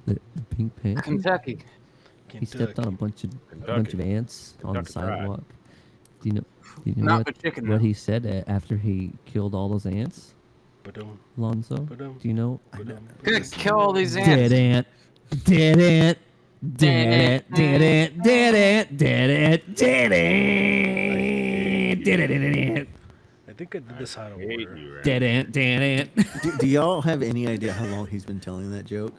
The Pink Panther. Kentucky. He stepped on a bunch of ants on the Kentucky Fried. sidewalk. Do you know Not what, with chicken, what though. he said after he killed all those ants? Ba-dum, Alonso? ba-dum, Do you know? ba-dum. Gonna kill all these Dead ants. ant. Dead ant. Dead ant. Dead ant. Dead ant. Dead ant. Dead ant. Dead ant. I think I did this out of Hate order. you, Randy. Dead ant. Dead ant. Do y'all have any idea how long he's been telling that joke?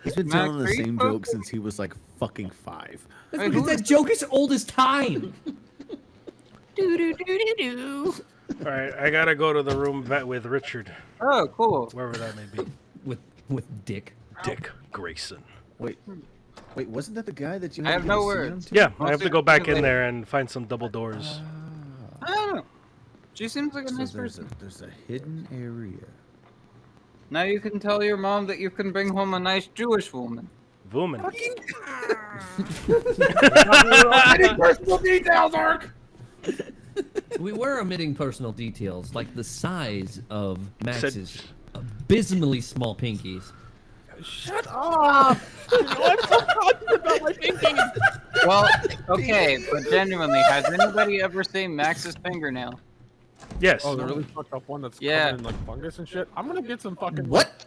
He's been telling the Max, are you same focused? joke since he was like fucking 5. Wait, who is- joke is old as time. All right, I gotta go to the room with Richard, Oh, cool. wherever that may be. With Dick. Dick Grayson. Wait, wasn't that the guy that you I had have to no go see words. him to? Yeah, I have Mostly to go back in later. there and find some double doors. I don't know. She seems like a So nice there's person. there's a hidden area. Now you can tell your mom that you can bring home a nice Jewish woman. Woman. Personal details, Ark. We were omitting personal details, like the size of Max's Said- abysmally small pinkies. Shut up. I'm so confident about my thinking. Well, okay, but genuinely, has anybody ever seen Max's fingernail? Yes. Oh, the really fucked up one that's Yeah. covered in like fungus and shit. I'm gonna get some fucking What?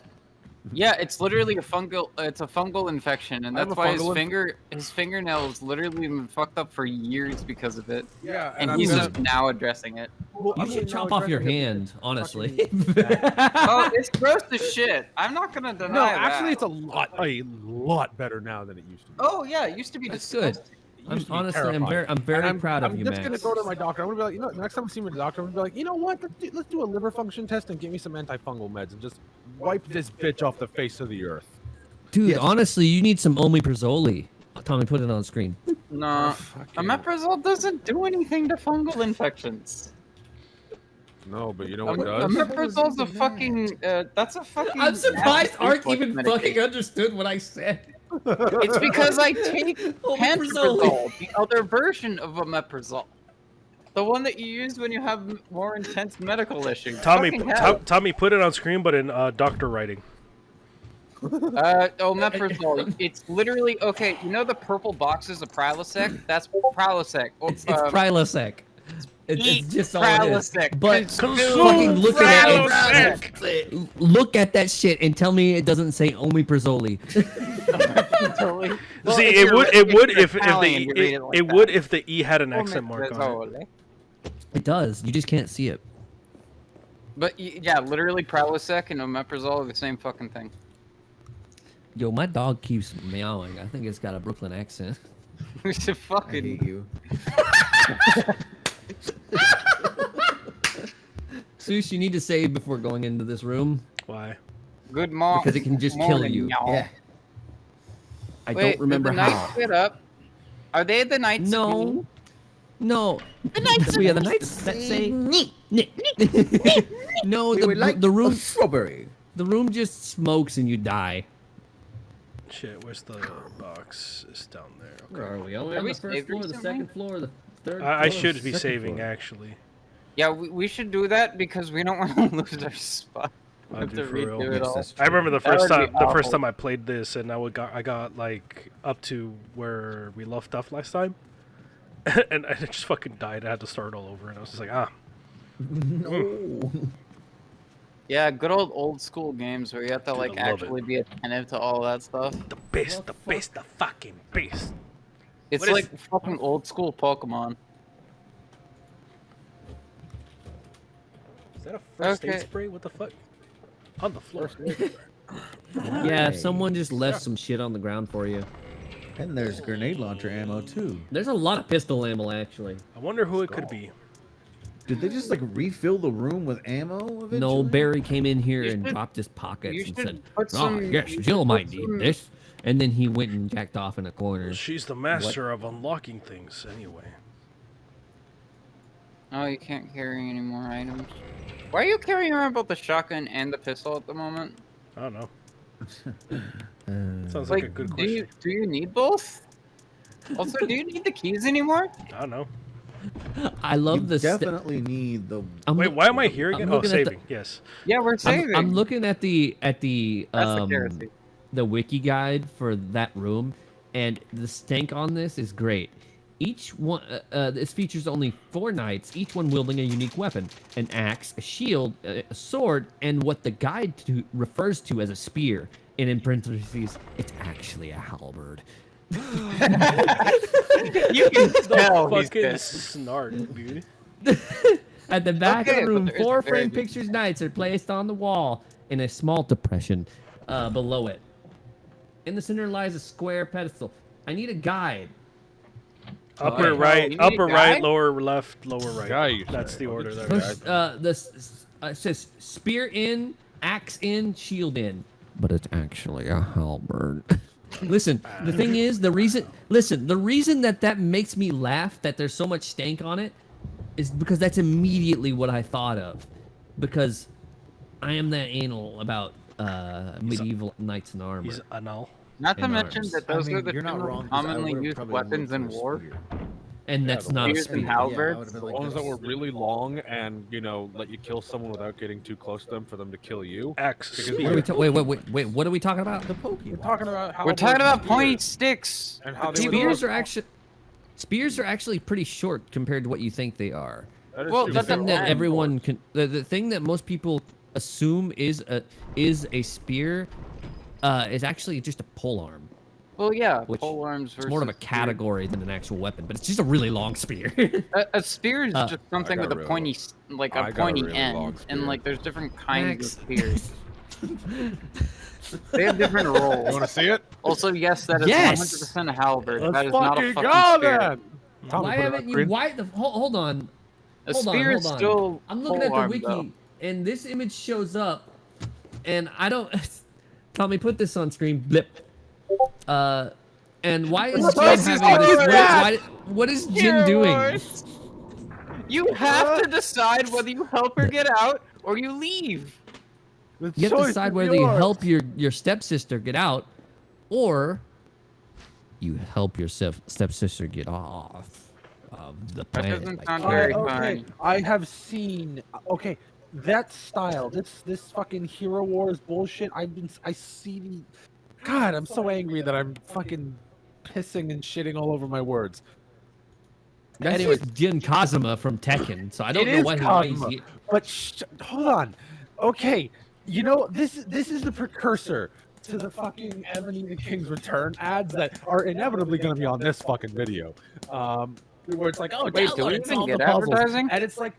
Yeah, it's literally a fungal. It's a fungal infection, and I have that's a why his fungal his fingernails literally been fucked up for years because of it. Yeah, And I'm he's gonna- just now addressing it. well, You I'm should now chop off your addressing it hand, because honestly. Oh, it's gross as shit. I'm not gonna deny No, that. actually, it's a lot better now than it used to be. Oh yeah, it used to be That's good. disgusting. It used to be Honestly, terrifying. I'm very And proud of I'm you, just Max. gonna go to my doctor. I'm gonna be like, you know, next time I see my doctor, I'm gonna be like, you know what? Let's do a liver function test and give me some antifungal meds and just wipe this bitch off the face of the earth. Dude, Yes. honestly, you need some omeprazole. Tommy, put it on screen. No, omeprazole doesn't do anything to fungal infections. No, but you know what does? Omeprazole's a fucking. That's a fucking. I'm surprised nasty Art reflux even medication. fucking understood what I said. It's because I take Omeprazole. pantoprazole, the other version of omeprazole. The one that you use when you have more intense medical issues. Tommy, Fucking hell. Tommy, put it on screen, but in doctor writing. Omeprazole. It's literally okay. You know the purple boxes of Prilosec? That's Prilosec. It's Prilosec. Eat It's just all it is. Prilosec. But Consume fucking look at Prilosec. it. Look at that shit and tell me it doesn't say omeprazole. Totally. Well, See, if it you're- would, if it would you're if Italian, you the read it, like it that. would if the E had an accent mark on it. Omeprazole. It does. You just can't see it. But yeah, literally Prilosec and omeprazole are the same fucking thing. Yo, my dog keeps meowing. I think it's got a Brooklyn accent. We should I fucking. hate you. Seuss, you need to save before going into this room Why? Good morning. because it can just kill you. Yeah. I Wait, don't remember did the how. Knights get up? Are they the Knights? No. No. We are the knights that say no. We would like The room. a strawberry. The room just smokes and you die. Shit, where's the box? It's down there. Where Okay. are we? Are we Have on we the first saved floor, the recently? second floor, the third? I floor, should the be second saving floor? actually. Yeah, we should do that because we don't want to lose our spot. We have Dude, to for real. redo it all. Yes, I remember the That first would be time awful. I played this, and I got like up to where we left off last time, and I just fucking died. I had to start all over, and I was just like, No. Yeah, good old school games where you have to Dude, like I love it. actually be attentive to all that stuff. the best, the best, the fucking best. It's What is- like fucking old school Pokemon. Is that a first aid Okay. spray? What the fuck? On the floor. Yeah, if someone just left some shit on the ground for you. And there's grenade launcher ammo too. There's a lot of pistol ammo actually. I wonder who it could be. Did they just like refill the room with ammo eventually? No, Barry came in here You and should- dropped his pockets you and should said, put "Oh, some- yes, you should Jill put might need some- this." And then he went and jacked off in a corner. She's the master of unlocking things, anyway. Oh, you can't carry any more items. Why are you carrying around both the shotgun and the pistol at the moment? I don't know. Uh, Sounds like a good question. do you need both? Also, do you need the keys anymore? I don't know. I love you the. definitely need the. Wait, why am I here I'm again? Oh, looking at the- saving. Yes. Yeah, we're saving. I'm looking at the That's the um heresy. the wiki guide for that room, and the stank on this is great. Each one, this features only 4 knights, each one wielding a unique weapon: an axe, a shield, a sword, and what the guide refers to as a spear. And in parentheses, it's actually a halberd. You can tell he's Fucking pissed. snark, dude. At the back Okay, of the room, but there is 4 very framed good- pictures knights are placed on the wall in a small depression below it. In the center lies a square pedestal. I need a guide. Upper Okay. right, You need upper a right, guy? lower left, lower right. Guy, you That's say. the I'll order get there. you Push, it says spear in, axe in, shield in. But it's actually a halberd. Listen, the thing is, the reason that makes me laugh, that there's so much stank on it, is because that's immediately what I thought of. Because I am that anal about medieval knights in armor. He's anal. Not to in mention arms. that I those mean, are the you're not two wrong. most 'Cause I commonly would've used probably weapons went in for a war. spear. And Yeah, that's the not a spears and spear. halberds. The ones that were really long and, you know, let you kill someone without getting too close to them for them to kill you. Axe. Because What are we wait, what are we talking about? The pokey. We're talking about how We're talking about pointy sticks. and how they would Spears are actually pretty short compared to what you think they are. That is Well, true. The that thing that depends. everyone can, the thing that most people assume is a spear, is actually just a polearm. Well, yeah, Which pole arms versus It's more of a spear. category than an actual weapon, but it's just a really long spear. A spear is just something got with a really pointy, like a I got a pointy really end, long and spear. like there's different kinds Max. of spears. They have different You want roles. to see it? Also, yes, that is Yes! 100% a halberd. Let's That is not a fucking fucking go spear. then. Tommy, Why put it on haven't you? screen. Why the? Hold on. A Hold spear on, is hold on. still I'm looking at the polearm, wiki, though. and this image shows up, and I don't. Tommy, put this on screen. Blip. And why is What Jin is having Hero this? Wars? What is Jin Hero doing? Wars. You have to decide whether you help her get out or you leave. The You have to choice decide is whether you yours. help your stepsister get out, or you help your stepsister get off of the planet. doesn't by sound killing very her. Okay, fine. I have seen. Okay, that style, this fucking Hero Wars bullshit. I see the. God, I'm so angry that I'm fucking pissing and shitting all over my words. That's Anyways. just Jin Kazuma from Tekken, so I don't It know is why he's Kazuma. here. But hold on. Okay, you know this is the precursor to the fucking Ebony the King's Return ads that are inevitably going to be on this fucking video. Where it's like, oh, Wait, do download we and even solve get the puzzles. advertising? And it's like,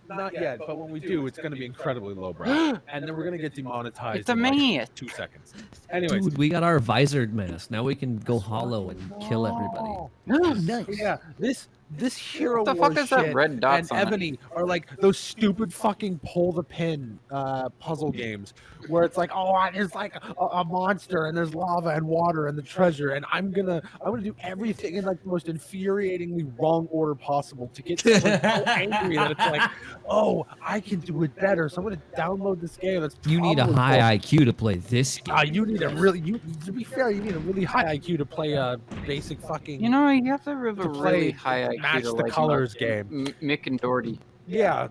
not yet, but when we do, it's going to be incredibly lowbrow, and then we're going to get demonetized. It's a in like myth. 2 seconds. Anyways, Dude, we got our visored mask. Now we can go hollow and kill everybody. Oh, yeah, this Hero What the Wars fuck is that shit red dots and on it? Ebony are like those stupid fucking pull the pin puzzle games where it's like, oh, there's like a monster and there's lava and water and the treasure, and I'm gonna do everything in like the most infuriatingly wrong order possible to get someone so angry that it's like, oh, I can do it better, so I'm gonna download this game. That's You need a probably high bullshit. IQ to play this game. You need a really to be fair, you need a really high IQ to play a basic fucking. You know, you have to have a To really play high IQ match to the like colors game. Mick and Doherty. Yeah.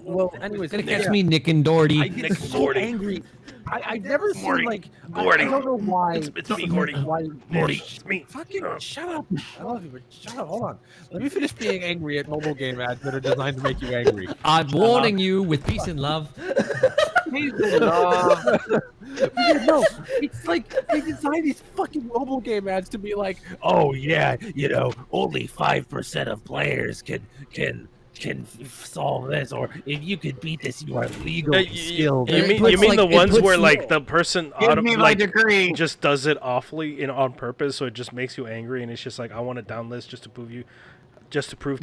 Well, anyways, Gonna yeah. catch me, Nick and Doherty. I get Nick so Gordy. angry. I've never seen Gordy. like Gordy. I don't know why. It's me, Gordy. Why? Morty, it's me. Fucking shut up. I love you, but shut up. Hold on. Let me finish being angry at mobile game ads that are designed to make you angry. I'm warning you with peace and love. Yeah, no, it's like they design these fucking mobile game ads to be like, oh yeah, you know, only 5% of players can solve this, or if you could beat this, you are legally skilled. You mean puts, like, the it ones puts where you- like the person Give me my like degree. just does it awfully on purpose, so it just makes you angry, and it's just like I want to down this just to prove to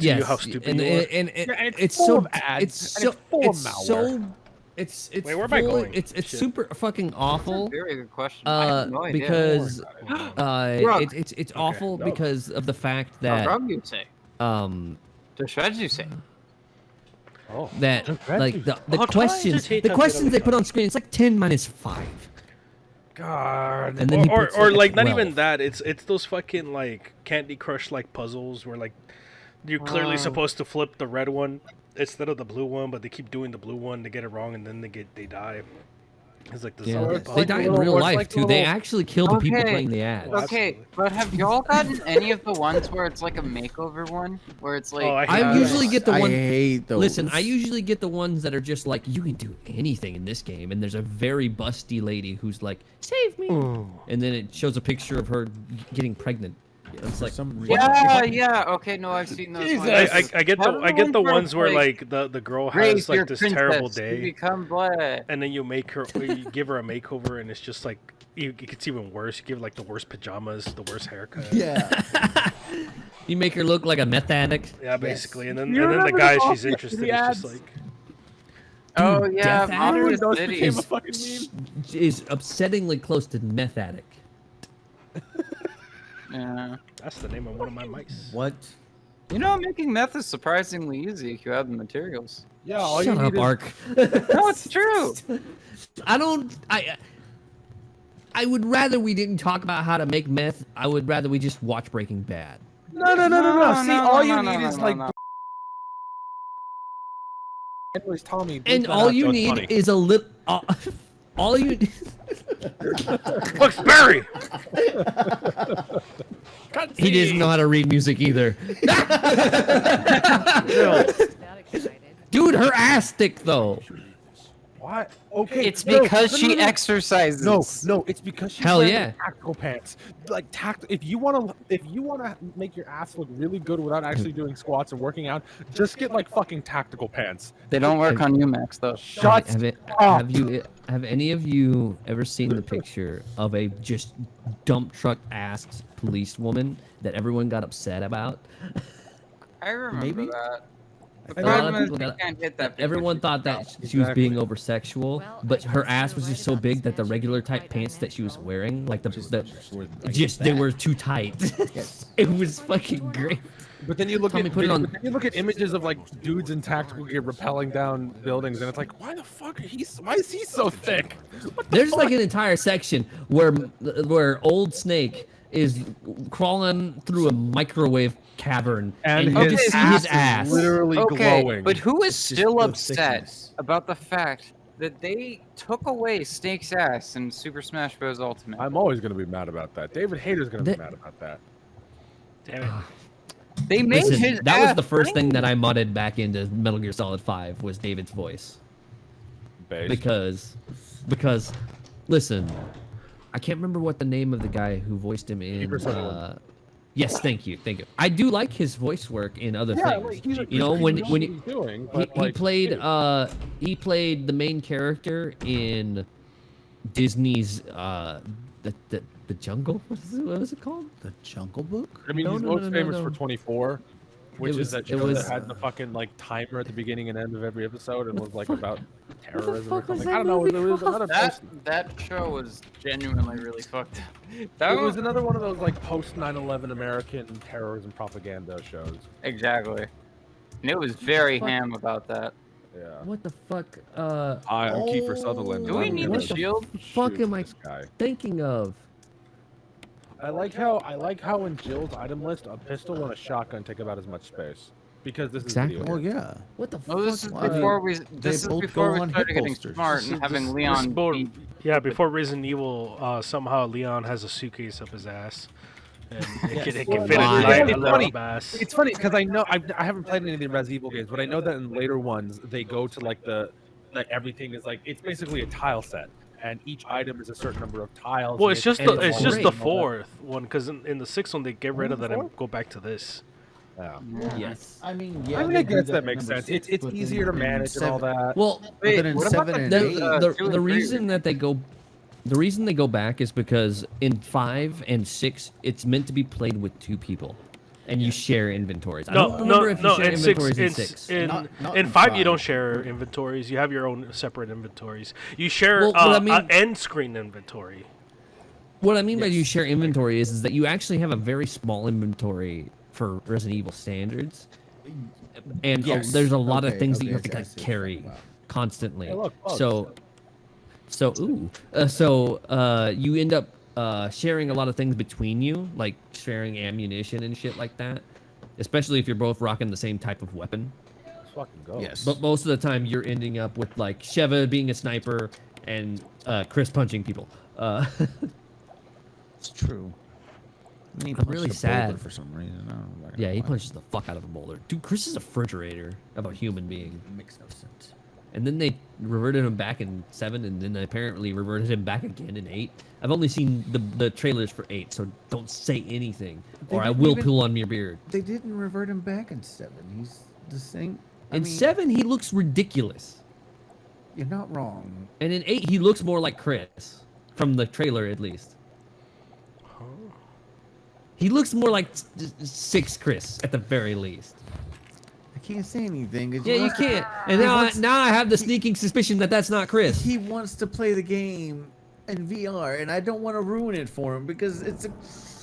you how stupid you are. and Yeah, and it's full so of ads, it's and so it's full of it's malware. so it's Wait, where am I full- going? It's Shit. super fucking awful. Very good question. I have no idea. Because Rug. it's awful because of the fact that Rug, you say. um The shreds, you say. Oh, that just like Reggie. the Oh, questions twice. the questions they put on screen, it's like 10 minus 5. God. And then he or puts, or like, like a not 12. even that. It's those fucking like Candy Crush like puzzles where like you're clearly supposed to flip the red one instead of the blue one, but they keep doing the blue one to get it wrong, and then they die. It's like the Yeah, zombie it's they like die a in little- real it's life like a too. They little- actually kill the people Okay. playing the ads. Well, Okay, absolutely. but have y'all gotten any of the ones where it's like a makeover one? Where it's like... Oh, I hate I those. usually get the I one. hate those. Listen, I usually get the ones that are just like you can do anything in this game, and there's a very busty lady who's like, "Save me," and then it shows a picture of her getting pregnant. It's like, some reason. Yeah. Okay, no, I've seen those ones. I get What are I get the where ones it's where like the girl raise has your like this princess terrible to day, become blood. and then you give her a makeover, and it's just like it gets even worse. You give her like the worst pajamas, the worst haircut. Yeah. you make her look like a meth addict. Yeah, basically, and then You the remember guy the she's Call of interested Duty is just ads? like Oh Dude, yeah, Death Modern Addict those City. became a fucking meme. Is upsettingly close to meth addict. Yeah. that's the name of one of my mice. What? You know, making meth is surprisingly easy if you have the materials. Yeah, all Shut you up, need is Ark. No, it's true. I would rather we didn't talk about how to make meth. I would rather we just watch Breaking Bad. no. See, no, all no, you no, need no, is no, like. no. Anyways, Tommy. bleep And that all out, you so it's need funny. is a lip. All you. Look, Barry. He doesn't know how to read music either. Dude, her ass thick though. What? Okay. It's no, because no, she no, no. exercises. No, it's because she's Hell wearing yeah. tactical pants. Like if you wanna make your ass look really good without actually doing squats and working out, just get like fucking tactical pants. They don't work on you, Max, though. Shut up. Have any of you ever seen the picture of a just dump truck ass police woman that everyone got upset about? I remember Maybe? that. The A lot of problem is people we got- can't hit that. Everyone thought that she was being over sexual, but her ass was just so big that the regular type pants that she was wearing, like they were too tight. Yes. It was fucking great. But then you look Tommy, at put it on- but then you look at images of like dudes in tactical gear rappelling down buildings, and it's like, why the fuck why is he so thick? What the There's fuck? like an entire section where Old Snake is crawling through a microwave cavern, and you his just see ass his is ass. literally Okay, glowing. but who is just still the upset thickness. about the fact that they took away Snake's ass in Super Smash Bros. Ultimate? I'm always gonna be mad about that. David Hayter's gonna be That- mad about that. Damn it. They made Listen, his that was ass the first thing green. that I modded back into Metal Gear Solid 5 was David's voice. Because listen, I can't remember what the name of the guy who voiced him in Keeper Sutherland. yes, thank you. I do like his voice work in other Yeah, things. like, he's a- You know, he when knows when what he, he's doing, he, but, like, he played the main character in Disney's the Jungle. What was it called? The Jungle Book? I mean, No, he's no, most no, no, famous no. for 24, which was- is that it show was- that had the fucking like timer at the beginning and end of every episode and was like about terrorism or fuck was something. that I don't know. movie It was called? another That show was genuinely really fucked up. That it was another one of those like post 9/11 American terrorism propaganda shows. exactly, and it was very Fuck. ham about that. Yeah. What the fuck? Hi, I'm Kiefer Sutherland. Do we I'm need gonna the shield? fuck shoot am I this guy. thinking of? I like how in Jill's item list a pistol and a shotgun take about as much space because this is Exactly. video Oh game. yeah. What the Oh, fuck? this is Why? before we. They This is both before go we on started hip getting holsters. smart and having Leon. Before Resident Evil, somehow Leon has a suitcase up his ass, and it Well, can fit Why? inside it's a funny. little ass. It's funny because I know I haven't played any of the Res Evil games, but I know that in later ones they go to like everything is like it's basically a tile set, and each item is a certain number of tiles. Well, and it's just and the it's just great. the fourth one because in the sixth one they get rid of that and Fourth? go back to this. Yeah. Yes. I mean, I yeah. mean, they I do guess that that in makes number sense. six, It's but easier to then in manage and all seven- that. Well, But then in what about 7 the and new, 8, two and the three? reason that the reason they go back is because in 5 and 6 it's meant to be played with 2 people, and you share inventories. I don't remember if you share in six, inventories in in, 6. in, Not in in five you five. don't share inventories. You have your own separate inventories. You share Well, what I mean- an end screen inventory. What I mean by Yes. you share inventory is that you actually have a very small inventory for Resident Evil standards, and Yes. there's a lot of Okay, things that you okay, have to okay, I kind see of what you're carry talking about. constantly. Hey, look, bugs. You end up sharing a lot of things between you, like sharing ammunition and shit like that, especially if you're both rocking the same type of weapon. Let's fucking go. Yes. But most of the time, you're ending up with like Sheva being a sniper, and Chris punching people. It's true. And he I'm punched really a boulder sad. for some reason. I don't know Yeah, he why. punches the fuck out of a boulder. Dude, Chris is a refrigerator of a human being. Makes no sense. And then they reverted him back in 7, and then apparently reverted him back again in 8. I've only seen the trailers for 8, so don't say anything, They or I didn't will even- pull on your beard. They didn't revert him back in 7. He's the same. In 7, he looks ridiculous. You're not wrong. And in 8, he looks more like Chris, from the trailer at least. He looks more like 6 Chris, at the very least. I can't say anything. Yeah, you can't. And now I have the sneaking suspicion that that's not Chris. He wants to play the game in VR, and I don't want to ruin it for him because it's a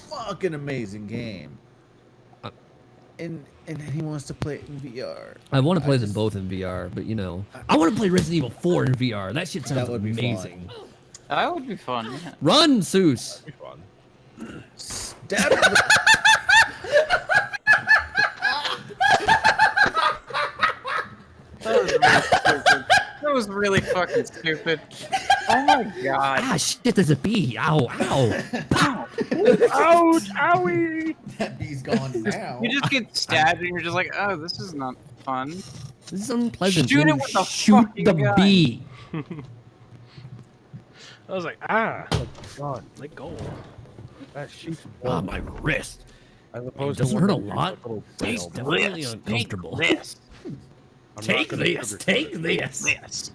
fucking amazing game. And he wants to play it in VR. I want to play them both in VR, but you know, I want to play Resident Evil 4 in VR. That shit sounds That would be amazing. fun. That would be fun. Yeah. Run, Seuss. Be fun. Stab it. That was really fucking stupid. Oh my god. Ah, shit, there's a bee. Ow, ow. Pow. Ouch! Owie! That bee's gone now. You just get stabbed and you're just like, oh, this is not fun. This is unpleasant. Shoot it Then with the shoot fucking the gun. bee. I was like, ah, God, let go. that sheep's Ah, blood. my wrist. As opposed doesn't to one hurt a that lot. shoots little Taste braille. really uncomfortable. This. I'm not Take gonna this. sugarcoat Take it. this. This.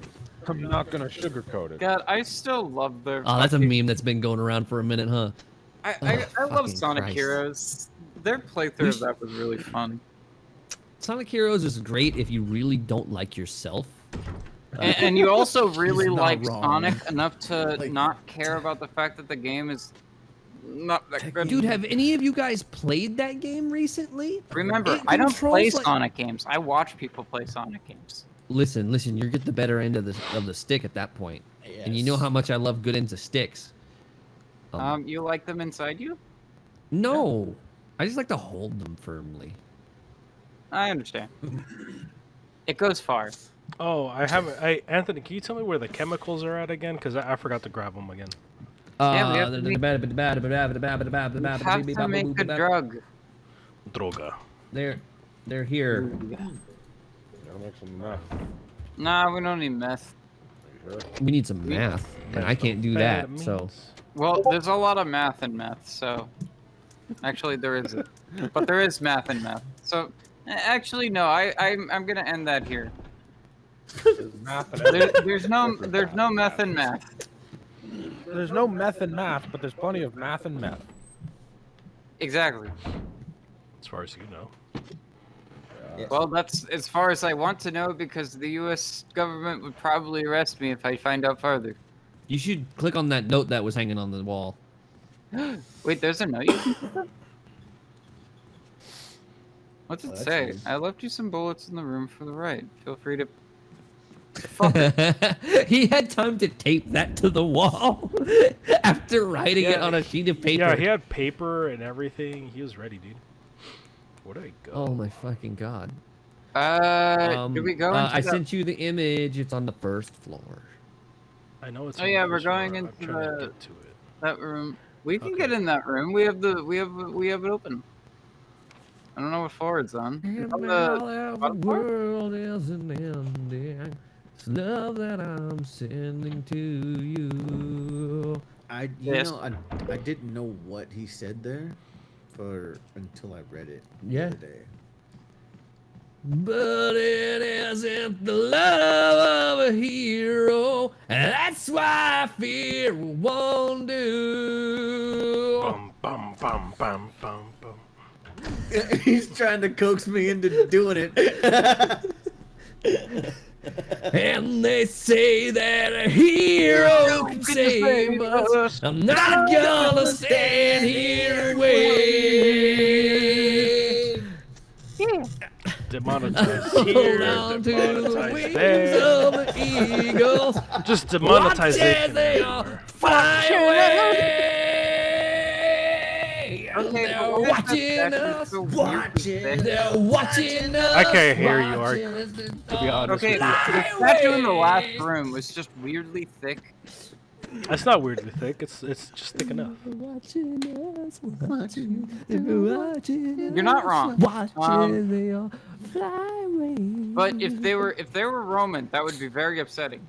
I'm not gonna sugarcoat it. God, I still love their. Oh, that's a fucking- meme that's been going around for a minute, huh? I Oh, love fucking Sonic Christ. Heroes. Their playthrough of that was really fun. Sonic Heroes is great if you really don't like yourself. And you also really not like wrong. Sonic enough to Like- not care about the fact that the game is not that good. Dude, have any of you guys played that game recently? Remember, It I don't play controls like- Sonic games. I watch people play Sonic games. Listen, you get the better end of the stick at that point. And you know how much I love good ends of sticks. You like them inside you? No, I just like to hold them firmly. I understand. It goes far. Oh, Anthony, can you tell me where the chemicals are at again? Because I forgot to grab them again. Yeah, we have to make- have to make a drug. Droga. They're here. Gotta make some meth. Nah, we don't need meth. Sure. We need some math, and I can't do that. So Well, there's a lot of math in meth, so actually there isn't. But there is math in meth. So actually no, I'm gonna end that here. There's math and There's no meth in math. There's no meth in math, but there's plenty of math and meth. Exactly. As far as you know. Well, that's as far as I want to know because the U.S. government would probably arrest me if I find out further. you should click on that note that was hanging on the wall. Wait, there's a note you can put? What's it Oh, that's say? weird. I left you some bullets in the room for the right. Feel free to. He had time to tape that to the wall after writing it Yeah, on a sheet of paper. Yeah, he had paper and everything. He was ready, dude. Where did I go? Oh my fucking god. Did we go into I the- sent you the image. It's on the first floor. I know it's. Oh, on yeah, the we're first going floor. I'm into trying to the- get to it. that room? We can Okay. get in that room. We have it open. I don't know what floor it's on. And On now the the bottom floor? world isn't ending. It's love that I'm sending to you. I didn't know what he said there until I read it the Yeah. other day. But it isn't the love of a hero, and that's why fear won't do. Bum bum bum bum bum bum. He's trying to coax me into doing it. And they say that a hero can save us. I'm not gonna stand here and wait. Demonetized Hold here. on to the Demonetized wings there. of the eagles. Just Watch demonetization. as they all fly away. Okay, They're but watching that us. is so weirdly thick. They're watching us. I can't hear you, Ark. watching us. To be honest Okay, with you. the statue in the last room was just weirdly thick. That's not weirdly thick. It's just thick enough. Watching us, watching, watching. You're not wrong. Watching they all fly away. But if they were Roman, that would be very upsetting.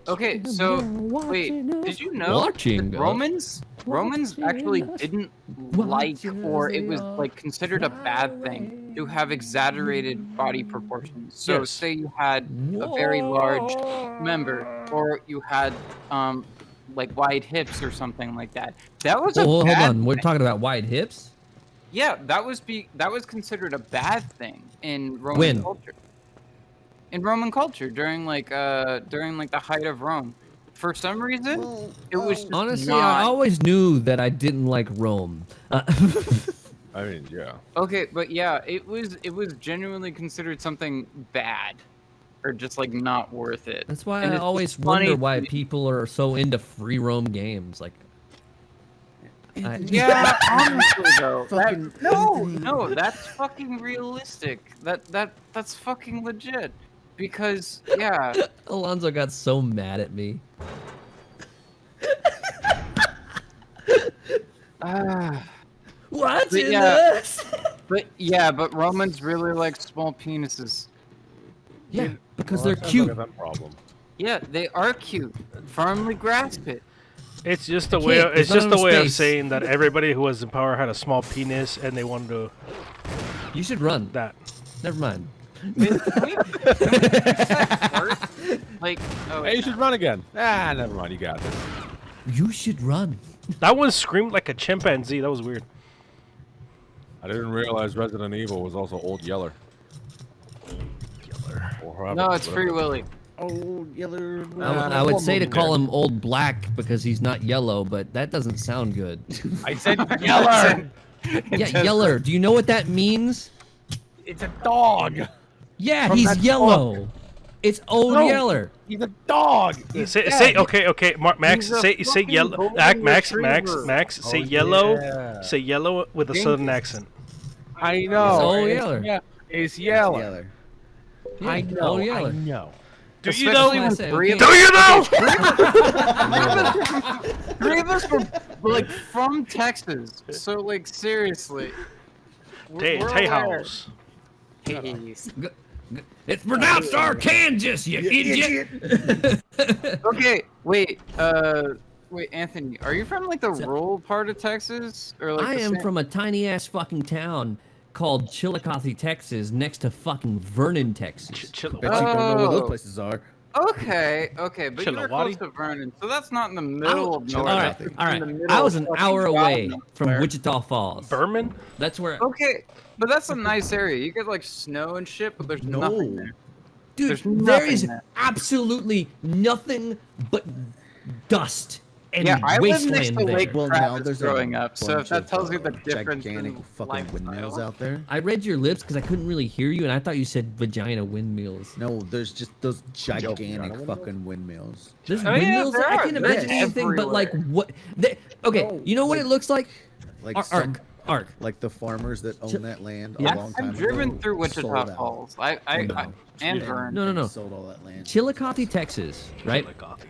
Okay, so wait, did you know Watching that us. Romans actually us. didn't like, or it was like considered a bad thing to have exaggerated body proportions. So Yes. say you had a very large member, or you had like wide hips or something like that. That was a Hold bad on, we're thing. talking about wide hips. Yeah, that was considered a bad thing in Roman When? culture. In Roman culture during like the height of Rome. For some reason, it was just Honestly, not... I always knew that I didn't like Rome. I mean, yeah. Okay, but yeah, it was genuinely considered something bad, or just like not worth it. That's why And I it's always just funny wonder why to- people are so into free roam games. Like, Yeah, honestly though, Fucking no, that's fucking realistic. That's fucking legit. Because yeah, Alonzo got so mad at me. Watching yeah. us. but Romans really like small penises. Yeah, because Well, they're that sounds cute. like a them problem. Yeah, they are cute. Firmly grasp it. It's just a I way. can't, It's there's just not a way enough of space. saying that everybody who was in power had a small penis, and they wanted to You should run. that. Never mind. Like, oh, Hey, you should run again. Ah, never mind. You got this. You should run. That one screamed like a chimpanzee. That was weird. I didn't realize Resident Evil was also Old Yeller. Or no, it's Free whatever. Willy. Oh, Yeller. I would one say to movie call there. him Old Black because he's not yellow, but that doesn't sound good. I said Yeller. Yeah, Yeller. Do you know what that means? It's a dog. Yeah, From he's that yellow. It's Old No. Yeller. He's a dog. Say okay. Max, He's a say fucking yellow. golden Max, retriever. say Oh, yellow. yeah. Say yellow with a southern accent. I know. It's Old It's Yeller. Yeah, it's Yeller. Yeller. Yeah, I know. Old Yeller. I know. Do you Especially know? when say, three okay. of Do you know? three of us were like from Texas, so like seriously. we're aware. Tejas. It's pronounced Arkansas, you idiot. Okay, wait, Anthony, are you from like the rural part of Texas, or like I the am same- from a tiny ass fucking town called Chillicothe, Texas, next to fucking Vernon, Texas. Chill. Bet you don't know where Oh. those places are. Okay, but you're Chilliwacky? close to Vernon, so that's not in the middle of All nowhere. right, It's all in right. the middle I was of an fucking hour away God from knows Wichita Falls. Berman? That's where, where. Okay, but that's a nice area. You get like snow and shit, but there's nothing there. dude. there's There nothing is there. absolutely nothing but dust and Yeah, I lived next wasteland to there. Lake Well, now Travis there's growing a up, so if bunch that of, tells you the difference gigantic in fucking lifestyle. windmills out there. I read your lips because I couldn't really hear you, and I thought you said vagina windmills. No, there's just those gigantic windmills? fucking windmills. There's Oh, yeah, windmills. there I are. can't They're imagine anything but like everywhere. what. Okay, No, you know what like- it looks like? Like Ark. like the farmers that own that land a Yeah. long time I've driven ago through sold Wichita out. Falls. Oh, And Vern. No. Sold all that land. Chillicothe, Texas, right? Chillicothe.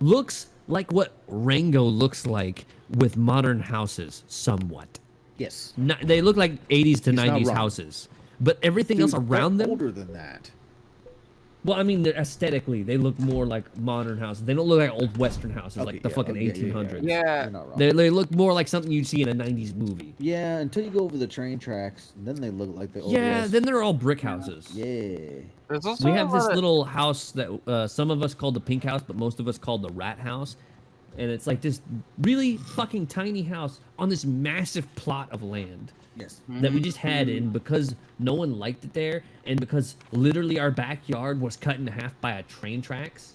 Looks like what Rango looks like with modern houses, somewhat. Yes. They look like 80s to He's not 90s wrong. houses, but everything Dude, else around they're them. older than that. Well, I mean, they're aesthetically, they look more like modern houses. They don't look like old Western houses, Okay, like the yeah, fucking yeah, yeah, 1800s. Yeah. You're not wrong. They look more like something you'd see in a 90s movie. Yeah, until you go over the train tracks, then they look like the old Yeah, West. then they're all brick houses. Yeah. There's also We a have this lot of- little house that some of us call the pink house, but most of us call the rat house. And it's like this really fucking tiny house on this massive plot of land Yes. that we just had in because no one liked it there and because literally our backyard was cut in half by a train tracks.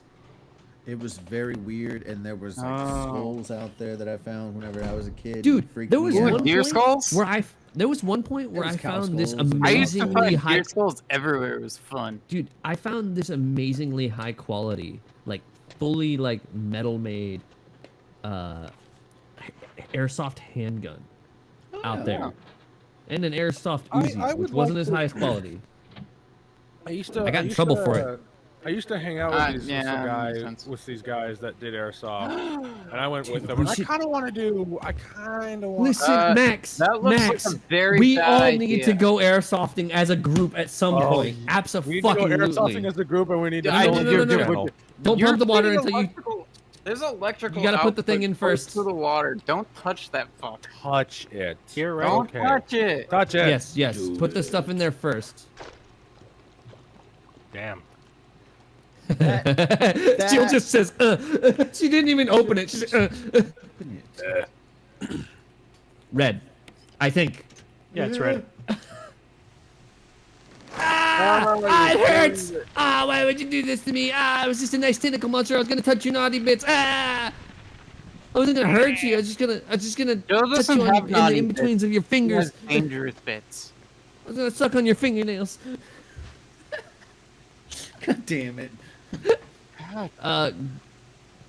It was very weird, and there was like Oh. skulls out there that I found whenever I was a kid. Dude, It freaked there me was out. one deer point skulls? where there was one point where There was I cow found this skulls and- I used to amazingly find high deer skulls everywhere. It was fun. Dude, I found this amazingly high quality, like fully like metal made airsoft handgun. out there, and an airsoft I Uzi, would which wasn't like his to- highest quality. I got in trouble for it. I used to hang out with these yeah, some makes guys sense. with these guys that did airsoft, and I went with them. we And I should- kind of want to do. I kind of want. Listen, Max. that looks like Max, a very we bad all idea. need to go airsofting as a group at some point. we need to go Absolutely. airsofting as a group, and we need to I- film no, your no, no. channel. Don't You're pump the water getting until you. electrical- There's electrical. You gotta put the thing output in close first. to the water. Don't touch that fuck. Touch it. Here, right? Don't Okay. touch it. Touch it. Yes, yes. Put the stuff in there first. Damn. Jill just says, she didn't even open it. She's red, I think. Yeah, it's red. It hurts. Why would you do this to me? It was just a nice tentacle monster. I was gonna touch your naughty bits. I wasn't gonna hurt you. I was just gonna Joe touch doesn't you have in the naughty in betweens of your He fingers. has dangerous bits. I was gonna suck on your fingernails. God damn it.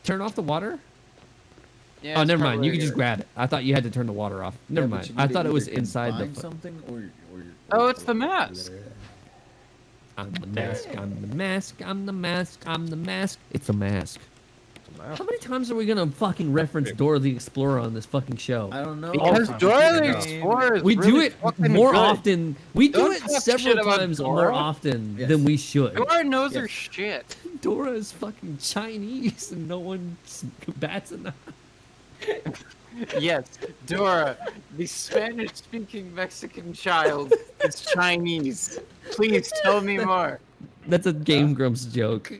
Turn off the water. Yeah, Oh, it's never mind. You probably can just good. grab it. I thought you had to turn the water off. Never mind. I thought it was inside the. Something or Oh, it's the mask. I'm the mask. I'm the mask. I'm the mask. I'm the mask. It's a mask. How many times are we gonna fucking reference Dora the Explorer on this fucking show? I don't know. Because I'm Dora the kidding. Explorer is We do really it fucking more good. often. We do Don't it talk shit several about times more Dora. often Yes. than we should. Dora knows her Yes. shit. Dora is fucking Chinese and no one bats an eye. Yes, Dora, the Spanish-speaking Mexican child, is Chinese. Please tell me more. That's a Game Grumps joke.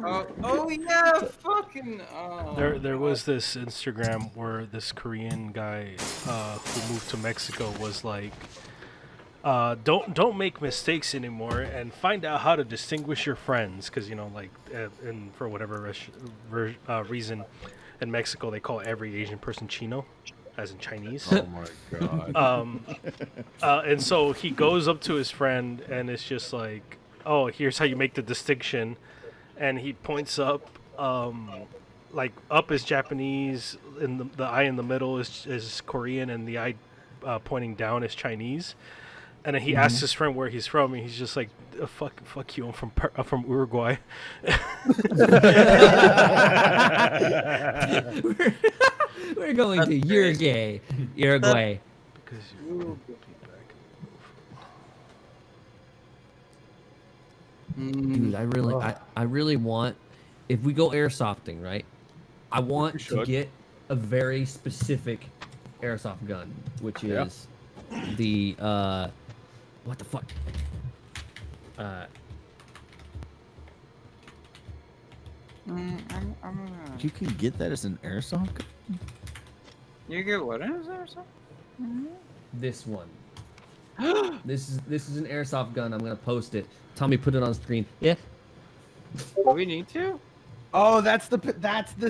Oh yeah, fucking. Oh, There was this Instagram where this Korean guy who moved to Mexico was like, don't make mistakes anymore and find out how to distinguish your friends, because and for whatever reason in Mexico they call every Asian person Chino, as in Chinese. Oh my god. And so he goes up to his friend and it's just like, oh, here's how you make the distinction, and he points up, like up is Japanese, and the eye in the middle is Korean, and the eye pointing down is Chinese. And then he asks his friend where he's from, and he's just like, "Fuck you, I'm from Uruguay." We're going to Uruguay. Uruguay. Because you Dude, I really want, if we go airsofting, right? I want We to should. get a very specific airsoft gun, which Yeah. is the what the fuck? You can get that as an airsoft gun? you get what is there? Something? This one. This is an airsoft gun. I'm gonna post it. Tommy, put it on screen. Yeah. Do we need to? Oh, that's the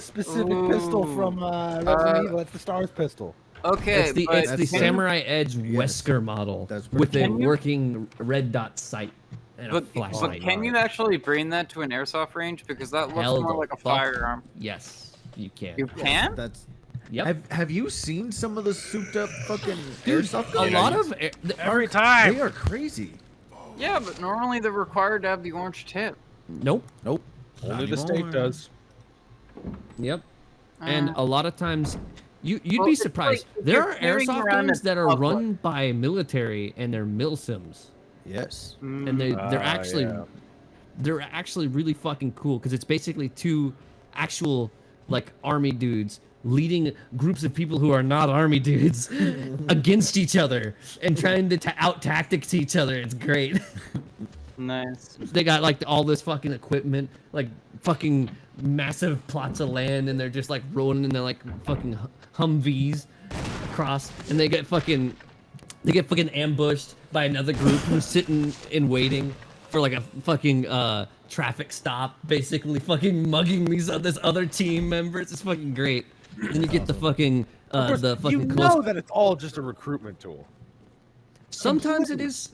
specific pistol from Resident Evil. That's the Stars pistol. Okay, It's the but it's the that's- Samurai Edge Wesker model That's with a Can you- working red dot sight and a But flashlight. can you actually bring that to an airsoft range? Because that looks Hell more the like a fuck. firearm. Yes, you can. You can? That's. Yep. Have you seen some of the souped up fucking Dude, airsoft a guns? lot of every time. They are crazy. Yeah, but normally they're required to have the orange tip. nope. Nope. Only Not the state anymore. does. Yep. And Uh, a lot of times, you'd Well, be it's surprised. like if There you're are carrying airsoft around guns a that are public- run by military and they're milsims, Yes. and they're actually yeah. they're actually really fucking cool because it's basically two actual like army dudes leading groups of people who are not army dudes against each other and trying to out tactics each other. It's great. Nice. They got like all this fucking equipment, like fucking massive plots of land, and they're just like rolling in their like fucking Humvees across, and they get fucking ambushed by another group who's sitting and waiting for like a fucking traffic stop, basically fucking mugging this other team members. It's fucking great. Then you get the fucking Of course, the fucking you close. know that it's all just a recruitment tool. Sometimes it is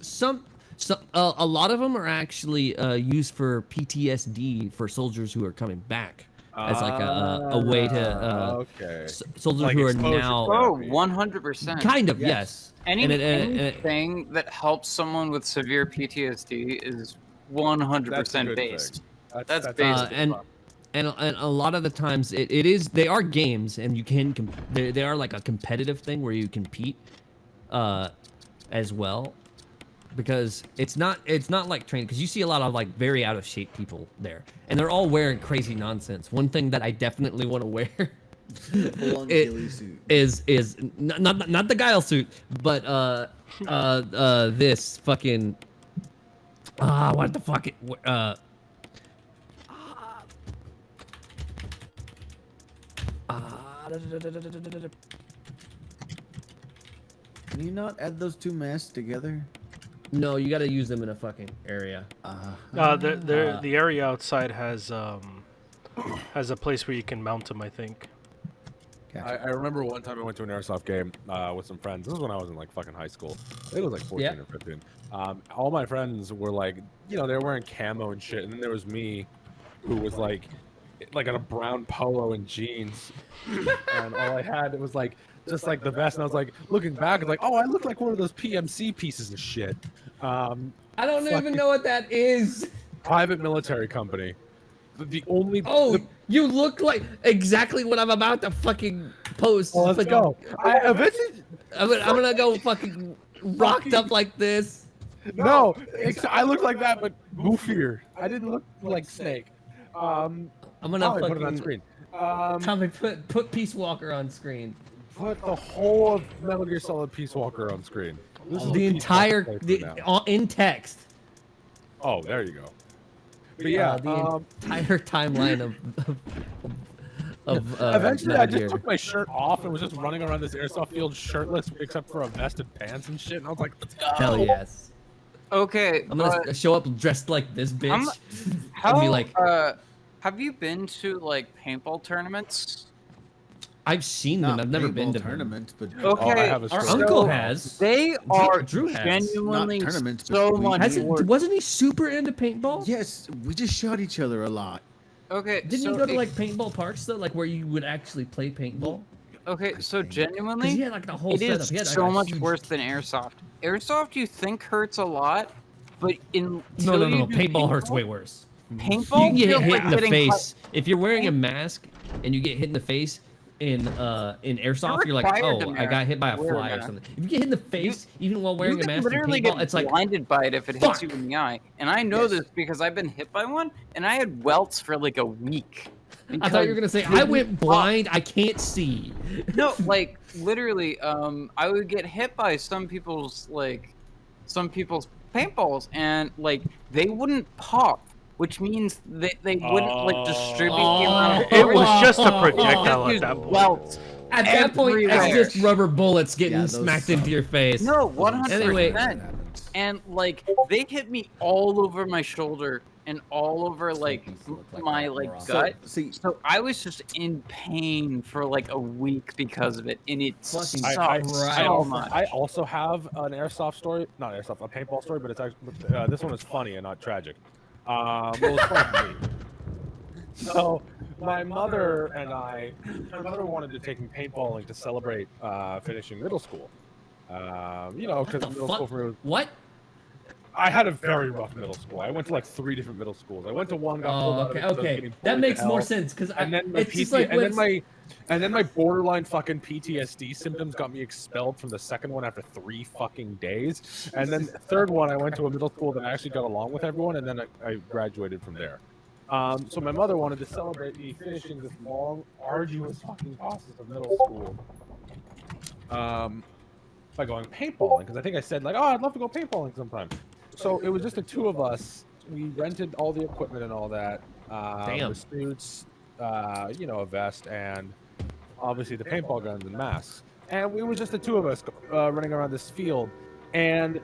a lot of them are actually used for PTSD for soldiers who are coming back. as like a way to okay. soldiers Like who are exposure now therapy. Oh, 100%. kind of yes. Anything that helps someone with severe PTSD is 100% based. That's based. And a lot of the times it is they are games and you can they are like a competitive thing where you compete as well, because it's not like training, because you see a lot of like very out of shape people there and they're all wearing crazy nonsense. One thing that I definitely want to wear is not the Guile suit, but this fucking what the fuck Can you not add those two masks together? no, you got to use them in a fucking area. The area outside has a place where you can mount them, I think. I remember one time I went to an airsoft game with some friends. This was when I was in like fucking high school. I think it was like 14 or 15. All my friends were like, they were wearing camo and shit. And then there was me, who was like in a brown polo and jeans. And all I had was like just like the vest. And I was like looking back, like, oh, I look like one of those PMC pieces of shit. I don't even know what that is. Private military company. The only you look like exactly what I'm about to fucking post. Well, let's go. I'm gonna go fucking rocked up like this. No, I look like that, but goofier. I didn't look like Snake. I'm gonna put it on screen. Tommy, put Peace Walker on screen. Put the whole of Metal Gear Solid Peace Walker on screen. This is The entire in text. Oh, there you go. But yeah, the entire timeline of eventually I just Gear. took my shirt off and was just running around this airsoft field shirtless except for a vest and pants and shit, and I was like, let's go. Hell yes. Okay, I'm gonna show up dressed like this bitch. How, be like, have you been to like paintball tournaments? I've seen them. I've never been to tournaments, but Okay, our uncle has. They are Drew has. genuinely Not tournaments, so but much more. Wasn't he super into paintball? yes, we just shot each other a lot. Okay, Didn't so you go to like paintball parks though, like where you would actually play paintball? Okay, so Because genuinely, he had like the whole it setup. is He had, like, so a much huge- worse than airsoft. Airsoft you think hurts a lot, but No. Paintball hurts way worse. Paintball, You feels get hit like in the getting face. If you're wearing a mask and you get hit in the face in airsoft, you're like, required oh, to I got hit by a wear a fly or mask. something. If you get hit in the face, even while wearing you a can mask in literally paintball, get it's like, blinded by it if it hits fuck. you in the eye. And I know this because I've been hit by one, and I had welts for like a week. I thought you were gonna say, I went blind, I can't see. No, like literally, I would get hit by some people's paintballs, and like they wouldn't pop, which means they wouldn't like distribute the amount of It was force. just a projectile Just at that point. welts. At that point, it's Everywhere. just rubber bullets getting those smacked suck. into your face. No, 100%. Anyway. And like they hit me all over my shoulder and all over like my like gut. See, So I was just in pain for like a week because of it, and it Fucking sucked so much. I also have an airsoft story, not airsoft, a paintball story, but it's actually this one is funny and not tragic. Well, it's funny to me. So my mother wanted to take me paintballing to celebrate finishing middle school. Because middle school for me was, What? I had a very rough middle school. I went to like 3 different middle schools. I went to one, got pulled out of it, so I was Okay. getting That bullied makes to more hell. sense because And then my it's just like and then my borderline fucking PTSD symptoms got me expelled from the second one after 3 fucking days. And then the third one, I went to a middle school that I actually got along with everyone, and then I graduated from there. So my mother wanted to celebrate me finishing this long, arduous fucking process of middle school. By going paintballing, because I think I said like, oh, I'd love to go paintballing sometime. So it was just the 2 of us. We rented all the equipment and all that. Damn. The suits, a vest, and obviously the paintball guns and masks. And we were just the 2 of us running around this field. And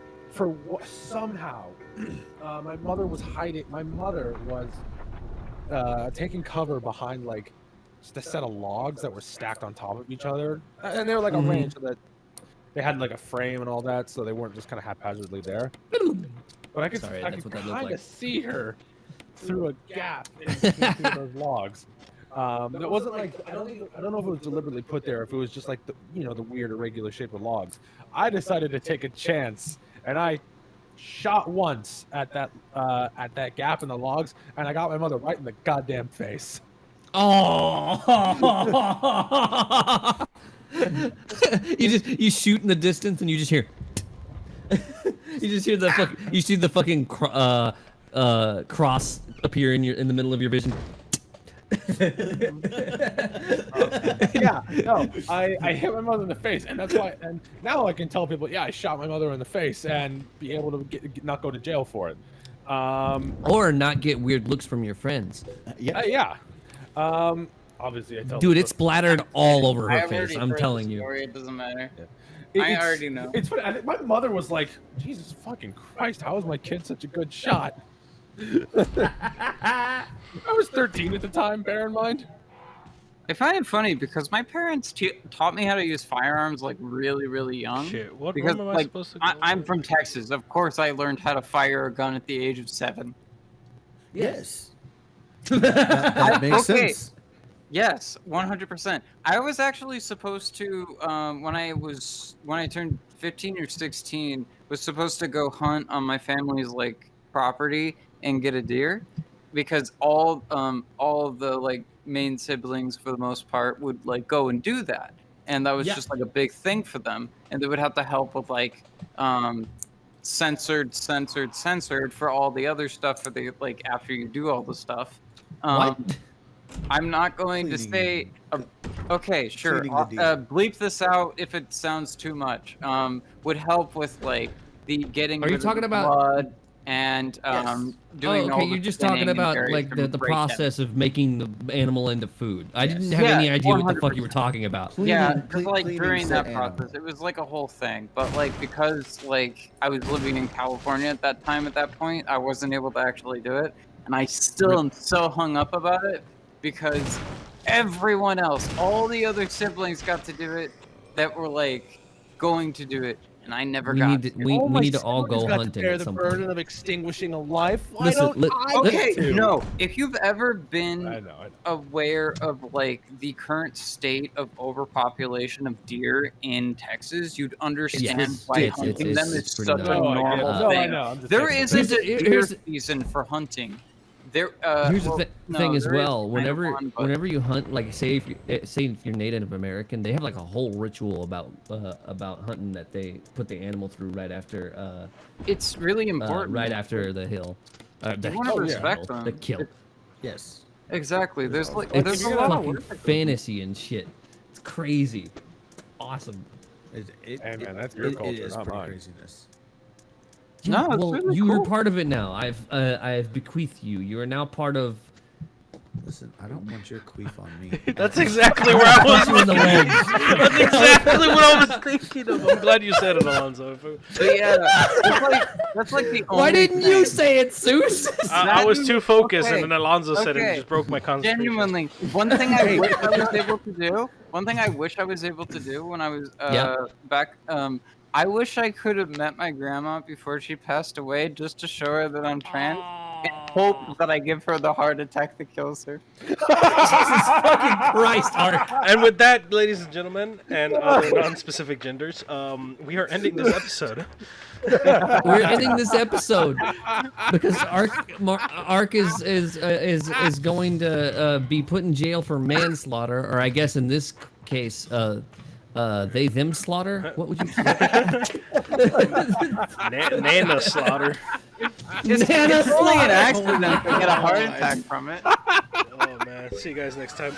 somehow, my mother was hiding. My mother was taking cover behind like just a set of logs that were stacked on top of each other, and they were like arranged so that they had like a frame and all that, so they weren't just kind of haphazardly there. But I could Sorry, that's what that looked kind of like. see her through a gap in between those logs. It wasn't like I don't know if it was deliberately put there, if it was just like the the weird irregular shape of logs. I decided to take a chance, and I shot once at that gap in the logs, and I got my mother right in the goddamn face. Oh. you shoot in the distance and you just hear. You just hear you see the fucking cross appear in the middle of your vision. Yeah, no, I hit my mother in the face, and that's why. And now I can tell people, yeah, I shot my mother in the face, and be able to not go to jail for it. Or not get weird looks from your friends. Yeah. Obviously, I tell. Dude, it's splattered all over her I've face. already I'm heard telling the you. story, it doesn't matter. It- I it's- already know. It's funny. I think my mother was like, "Jesus fucking Christ, how is my kid such a good shot?" I was 13 at the time. Bear in mind. I find it funny because my parents taught me how to use firearms like really, really young. Shit, what Because room am I like supposed to go I'm in? from Texas. Of course, I learned how to fire a gun at the age of 7. Yes. That makes Okay. sense. Yes, 100%. I was actually supposed to, when I turned 15 or 16, was supposed to go hunt on my family's like property and get a deer, because all of the like main siblings for the most part would like go and do that, and that was Yeah. just like a big thing for them, and they would have to help with like censored for all the other stuff for the like after you do all the stuff. What? I'm not going to say. Okay, sure. Cleaning the deer. Bleep this out if it sounds too much. Would help with like the getting. Are you rid of talking the about- blood and doing all okay, the you're just thinning talking and about various like the different breakdowns. process of making the animal into food. I didn't have Yeah, any idea what the fuck you were 100%. talking about. Yeah, Cleaning- because like cleaning during said that animal. process, it was like a whole thing. But like because like I was living in California at that time, at that point, I wasn't able to actually do it, and I still am so hung up about it because everyone else, all the other siblings, got to do it that were like going to do it, and I never We got. need to, we my need to all siblings go got hunting to bear at the some burden point. of extinguishing a life. Why Listen, don't I Okay, get to? no. If you've ever been I know. aware of like the current state of overpopulation of deer in Texas, you'd understand Yes, why it's- hunting it's- them it's is pretty such a nuts. No, I get normal it. No, I thing. know. I'm just There saying. isn't a deer here's the- season for hunting. There. Here's well, the no, thing as there is well. kind of Whenever one, but whenever you hunt, like say if you're Native American, they have like a whole ritual about hunting that they put the animal through right after it's really important. right after the hill. The You wanna kill, respect the them. kill. Yes. Exactly. There's like It's there's a lot of fucking work. fantasy and shit. It's crazy. Awesome. Hey, man, that's your it culture, is not pretty mine. craziness. No, it's well, really you are cool. part of it now. I've bequeathed you. You are now part of. Listen, I don't want your queef on me. That's exactly where I Punch you in was. the legs. That's exactly what I was thinking of. I'm glad you said it, Alonzo. But yeah, that's like the only Why didn't you thing. say it, Zeus? I was too focused, Okay, and then Alonzo said it and okay. just broke my concentration. Genuinely, one thing I wish I was able to do. One thing I wish I was able to do when I was Yeah. back. I wish I could have met my grandma before she passed away, just to show her that I'm trans, and hope that I give her the heart attack that kills her. Jesus fucking Christ, Art. And with that, ladies and gentlemen, and other non-specific genders, we are ending this episode. We're ending this episode because Ark is going to be put in jail for manslaughter, or I guess in this case, they them slaughter. What would you say? Nana slaughter. It's Nana only an slaughter. accident to get a heart attack from it. Oh man, see you guys next time.